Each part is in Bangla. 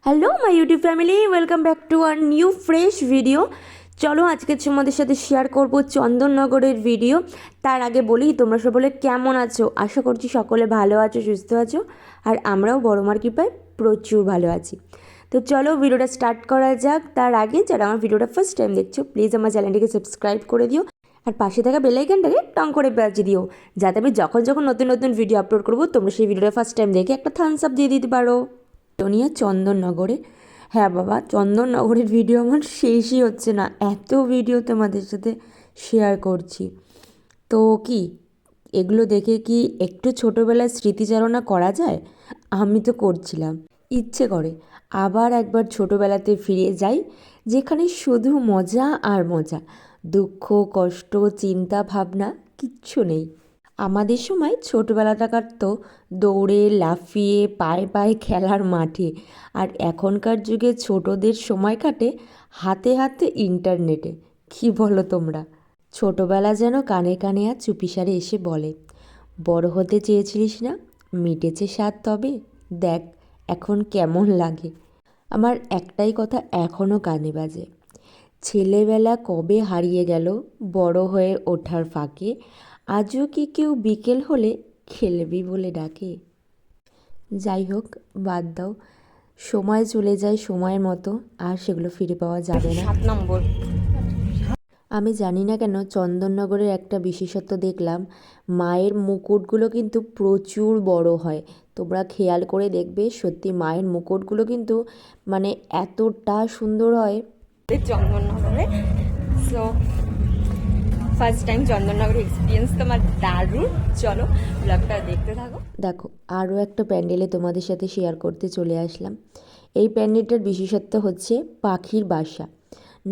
Hello my YouTube family, welcome back to our new fresh video. চলো আজকে তোমাদের সাথে শেয়ার করব চন্দননগরের ভিডিও। তার আগে বলি, তোমরা সকলে কেমন আছো? আশা করছি সকলে ভালো আছো, সুস্থ আছো, আর আমরাও বড় মার কৃপায় প্রচুর ভালো আছি। তো চলো ভিডিওটা স্টার্ট করা যাক। তার আগে যারা আমার ভিডিওটা ফার্স্ট টাইম দেখছো, প্লিজ আমার চ্যানেলটিকে সাবস্ক্রাইব করে দিও আর পাশে থাকা বেল আইকনটাকে টং করে বাজিয়ে দিও, যাতে আমি যখন যখন নতুন নতুন ভিডিও আপলোড করবো তোমরা সেই ভিডিওটা ফার্স্ট টাইম দেখে একটা থামস আপ দিয়ে দিতে পারো। টনিয়া চন্দননগরে, হ্যাঁ বাবা, চন্দননগরের ভিডিও আমার শেষই হচ্ছে না, এত ভিডিও তোমাদের সাথে শেয়ার করছি। তো কি এগুলো দেখে কি একটু ছোটোবেলার স্মৃতিচারণা করা যায়? আমি তো করছিলাম, ইচ্ছে করে আবার একবার ছোটোবেলাতে ফিরে যাই, যেখানে শুধু মজা আর মজা, দুঃখ কষ্ট চিন্তা ভাবনা কিচ্ছু নেই। আমাদের সময় ছোটোবেলাটা কাটতো দৌড়ে লাফিয়ে পায়ে পায়ে খেলার মাঠে, আর এখনকার যুগে ছোটদের সময় কাটে হাতে হাতে ইন্টারনেটে। কি বলো তোমরা? ছোটোবেলা যেন কানে কানে আর চুপিসারে এসে বলে, বড় হতে চেয়েছিলিস না, মিটেছে স্বাদ তবে, দেখ এখন কেমন লাগে। আমার একটাই কথা এখনও কানে বাজে, ছেলেবেলা কবে হারিয়ে গেল বড় হয়ে ওঠার ফাঁকে, আজও কি কেউ বিকেল হলে খেলবি বলে ডাকে? যাই হোক, বাদ দাও, সময় চলে যায় সময়ের মতো, আর সেগুলো ফিরে পাওয়া যাবে না। 7 নম্বর। আমি জানি না কেন চন্দননগরের একটা বিশেষত্ব দেখলাম, মায়ের মুকুটগুলো কিন্তু প্রচুর বড় হয়। তোমরা খেয়াল করে দেখবে, সত্যি মায়ের মুকুটগুলো কিন্তু মানে এতটা সুন্দর হয় চন্দননগরে। সো ফার্স্ট টাইম চন্দননগরের এক্সপিরিয়েন্স তোমার দারুণ। চলো ব্লগটা দেখতে থাকো। দেখো, আরও একটা প্যান্ডেলে তোমাদের সাথে শেয়ার করতে চলে আসলাম। এই প্যান্ডেলটার বিশেষত্ব হচ্ছে পাখির বাসা,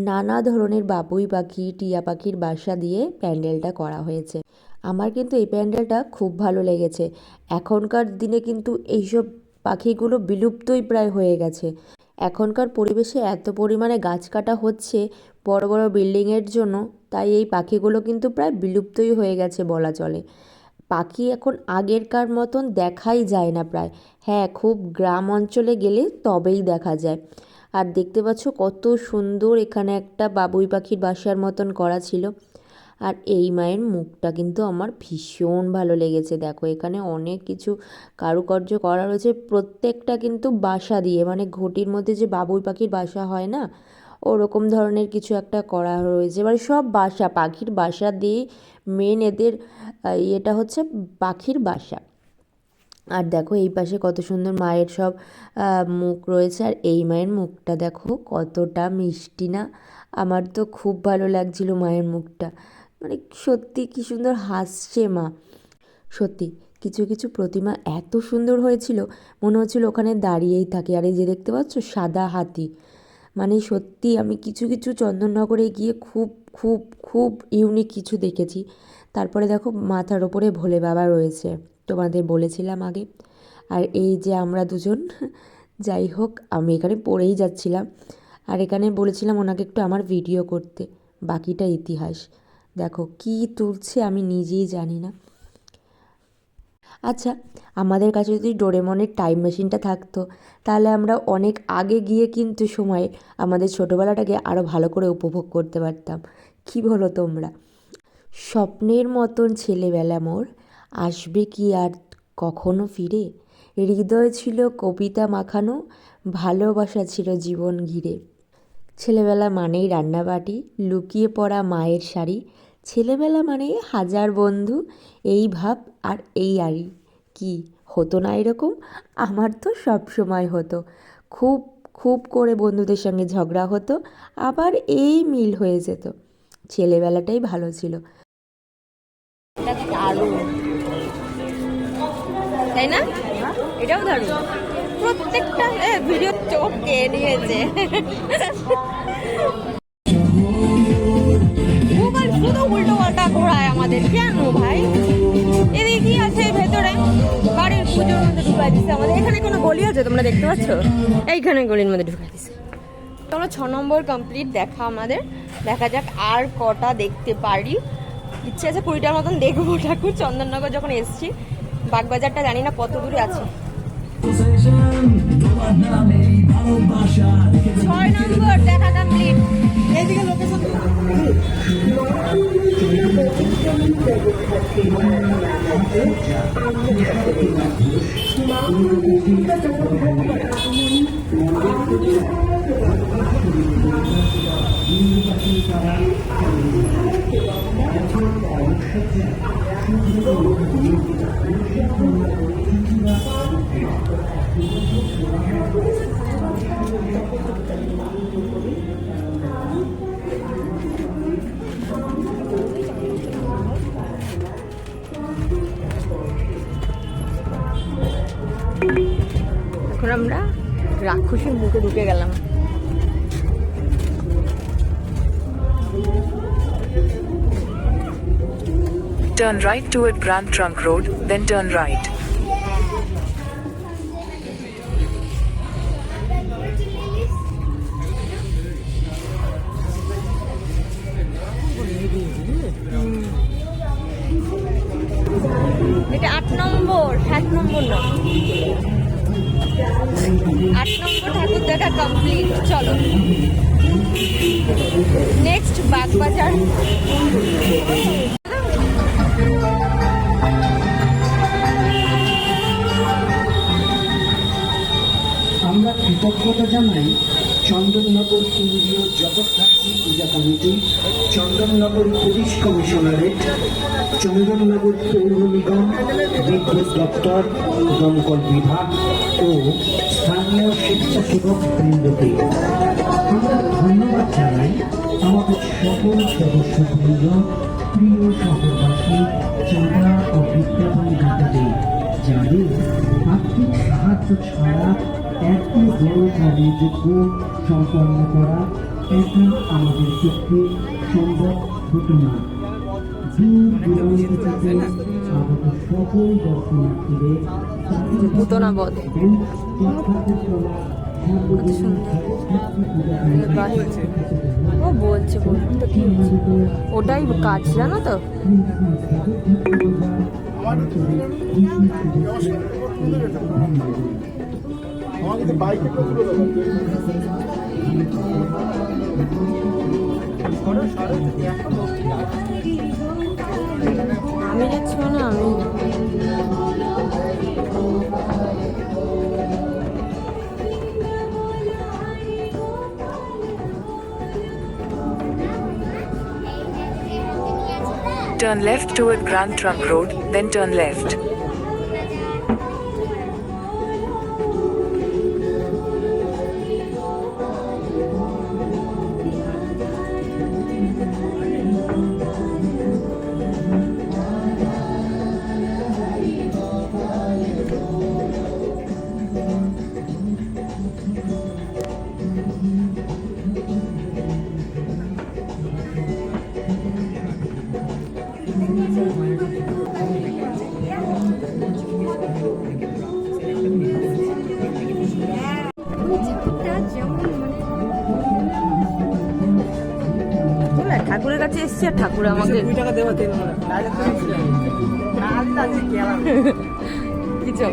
নানা ধরনের বাবুই পাখি টিয়া পাখির বাসা দিয়ে প্যান্ডেলটা করা হয়েছে। আমার কিন্তু এই প্যান্ডেলটা খুব ভালো লেগেছে। এখনকার দিনে কিন্তু এইসব পাখিগুলো বিলুপ্তই প্রায় হয়ে গেছে। এখনকার পরিবেশে এত পরিমাণে গাছ কাটা হচ্ছে বড় বড় বিল্ডিংয়ের জন্য, তাই এই পাখিগুলো কিন্তু প্রায় বিলুপ্তই হয়ে গেছে বলা চলে। পাখি এখন আগেরকার মতন দেখাই যায় না প্রায়। হ্যাঁ, খুব গ্রাম অঞ্চলে গেলে তবেই দেখা যায়। আর দেখতে পাচ্ছ কত সুন্দর এখানে একটা বাবুই পাখির বাসার মতন করা ছিল। আর এই মায়ের মুখটা কিন্তু আমার ভীষণ ভালো লেগেছে। দেখো, এখানে অনেক কিছু কারুকার্য করা রয়েছে, প্রত্যেকটা কিন্তু বাসা দিয়ে, মানে ঘটির মধ্যে যে বাবুই পাখির বাসা হয় না, ওরকম ধরনের কিছু একটা করা রয়েছে। মানে সব বাসা পাখির বাসা দিয়ে, মেন এদের ইয়েটা হচ্ছে পাখির বাসা। আর দেখো এই পাশে কত সুন্দর মায়ের সব মুখ রয়েছে, আর এই মায়ের মুখটা দেখো কতটা মিষ্টি না। আমার তো খুব ভালো লাগছিল মায়ের মুখটা, মানে সত্যি কি সুন্দর হাসছে মা। সত্যি কিছু কিছু প্রতিমা এত সুন্দর হয়েছিল, মনে হচ্ছিল ওখানে দাঁড়িয়েই থাকে। আর এই যে দেখতে পাচ্ছ সাদা হাতি, মানে সত্যি আমি কিছু কিছু চন্দননগরে গিয়ে খুব খুব খুব ইউনিক কিছু দেখেছি। তারপরে দেখো মাথার ওপরে ভোলে বাবা রয়েছে, তোমাদের বলেছিলাম আগে। আর এই যে আমরা দুজন, যাই হোক আমি এখানে পড়েই যাচ্ছিলাম, আর এখানে বলেছিলাম ওনাকে একটু আমার ভিডিও করতে, বাকিটা ইতিহাস। দেখো কি তুলছে আমি নিজেই জানি না। আচ্ছা, আমাদের কাছে যদি ডোরেমনের টাইম মেশিনটা থাকতো, তাহলে আমরা অনেক আগে গিয়ে কিন্তু সময়ে আমাদের ছোটোবেলাটাকে আরও ভালো করে উপভোগ করতে পারতাম। কি বলো তোমরা? স্বপ্নের মতন ছেলেবেলা মোর, আসবে কি আর কখনো ফিরে? হৃদয় ছিল কবিতা মাখানো, ভালোবাসা ছিল জীবন ঘিরে। ছেলেবেলা মানেই রান্নাবাটি, লুকিয়ে পড়া মায়ের শাড়ি, ছেলেবেলা মানে হাজার বন্ধু, এই ভাব আর এই আড়ি। কি হতো না এরকম? আমার তো সব সময় হতো। খুব খুব করে বন্ধুদের সঙ্গে ঝগড়া হতো, আবার এই মিল হয়ে যেত। ছেলেবেলাটাই ভালো ছিল, দারুণ তাই না? এটাও দারুণ, প্রত্যেকটা ভিডিও চোখ খেয়ে নিয়েছে। শুধু উল্টো পাল্টা ঘোরায় আমাদের, কেন ভাই? এদিকে কি আছে ভেতরে? বাড়ির পুজোর মধ্যে ঢুকাই দিচ্ছে আমাদের। এখানে কোনো গলি আছে তোমরা দেখতে পাচ্ছ? এইখানে গলির মধ্যে ঢুকাই দিচ্ছে। তোমরা 6 নম্বর কমপ্লিট দেখা আমাদের, দেখা যাক আর কটা দেখতে পারি। ইচ্ছে আছে 20টার মতন দেখবো ঠাকুর। চন্দননগর যখন এসছি, বাগবাজারটা জানি না কত দূরে আছে। ছয় নম্বর দেখা কমপ্লিট। এইদিকে লোকেশন এখন আমরা রাক্ষসীর মুখে ঢুকে গেলাম। Turn right toward Grand Trunk Road, then turn right. এটা 8 নম্বর, 7 নম্বর না, 8 নম্বর ঠাকুর দেখা কমপ্লিট। চলো নেক্সট বাগবাজার। আমরা কৃতজ্ঞতা জানাই চন্দননগর কেন্দ্রীয় Jagaddhatri Puja committee, Chandannagar police commissionerate, Chandannagar পৌর নিগম, বিদ্যুৎ দপ্তর, দমকল বিভাগ ও স্থানীয় স্বেচ্ছাসেবক বৃন্দকে। আমরা ধন্যবাদ জানাই আমাদের সকল সদস্যবৃন্দ, প্রিয় শহরবাসী, চাঁদা ও বিজ্ঞাপন দাতাদের, যাদের আর্থিক সাহায্য ছাড়া একটি বড় কর্মযোগ্য সম্পন্ন করা এখন আমাদের পক্ষে সম্ভব হতো না। দূর দূরান্ত থেকে আগত সকল দর্শনার্থীদের ও বলছে ওটাই কাজ, জানো তো। আমি যাচ্ছি মানে আমি Turn left toward Grand Trunk Road, then turn left. ঠাকুরের কাছে এসছি আর ঠাকুর আমাকে 2 টাকা দেওয়া তেল কিছু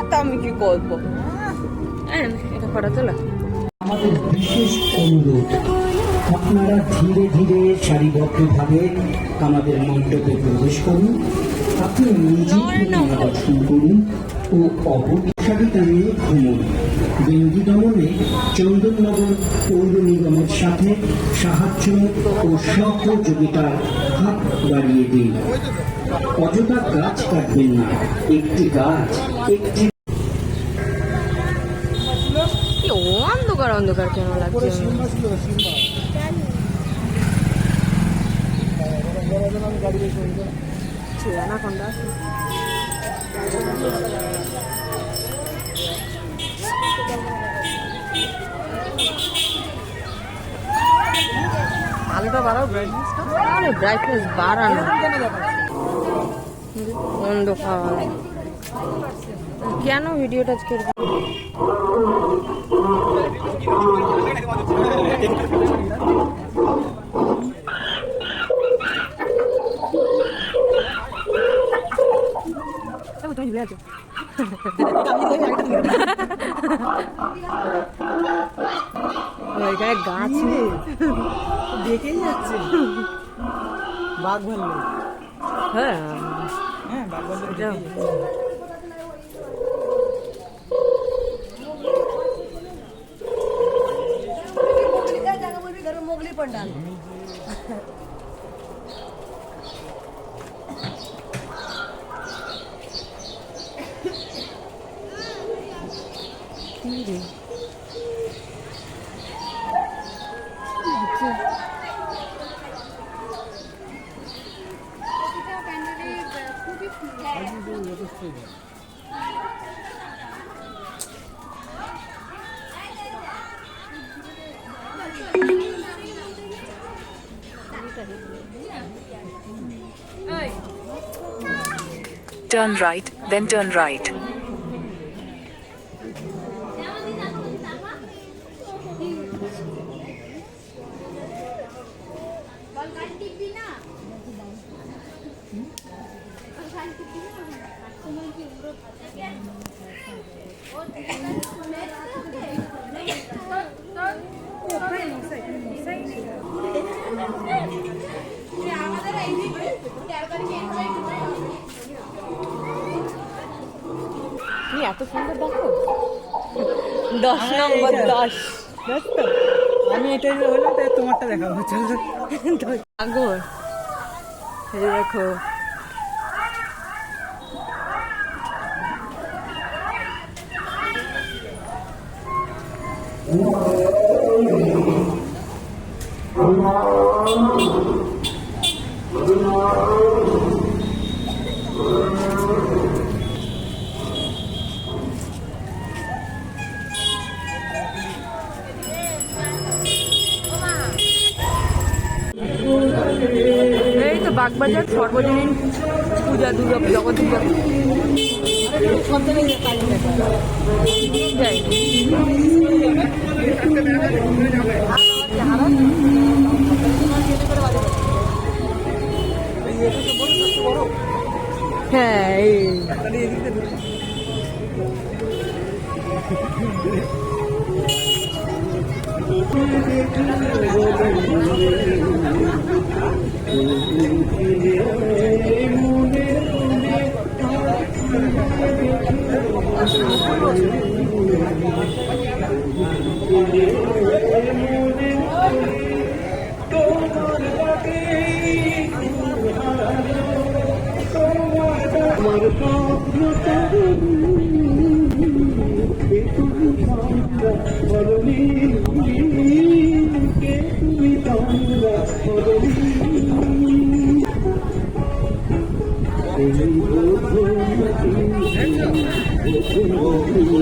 তা আমি কি করবো, এটা করা চলো। আমাদের বিশেষ অনুরোধ, আপনারা ধীরে ধীরে সারিবদ্ধভাবে আমাদের মণ্ডপে প্রবেশ করুন। আপনি নিজেকে দর্শন করুন ও অপসারিতা নিয়ে ঘুমুন। বিন্দু দমনে চন্দননগর পৌর নিগমের সাথে সাহায্য ও সহযোগিতার হাত বাড়িয়ে দিন। অযথা গাছ কাটবেন না, একটি গাছ একটি। অন্ধকার অন্ধকার কেন লাগছে? অ্যানাকোন্ডা আলোটা বাড়াও, ব্রাইটনেসটা। আরে ব্রাইটনেস বাড়ানো, অন্ধকার কেন? ভিডিওটা আজকে তুমি এখানে গাছ নেই, দেখেই যাচ্ছে। বাঘ ভাল্লুক, হ্যাঁ হ্যাঁ বাঘ ভাল্লুক এটা দেখেই যাচ্ছে। Turn right, then turn right. তুমি এত সুন্দর দেখো 10 নম্বর 10 জানিস তো, আমি এটাই হলো তাই তোমারটা দেখাবো, চলো। আগর এই দেখো এই তো বাগবাজার সর্বজনীন পূজা দুর্গা জগৎ দুর্গা যাই হ্যাঁ এই তুমি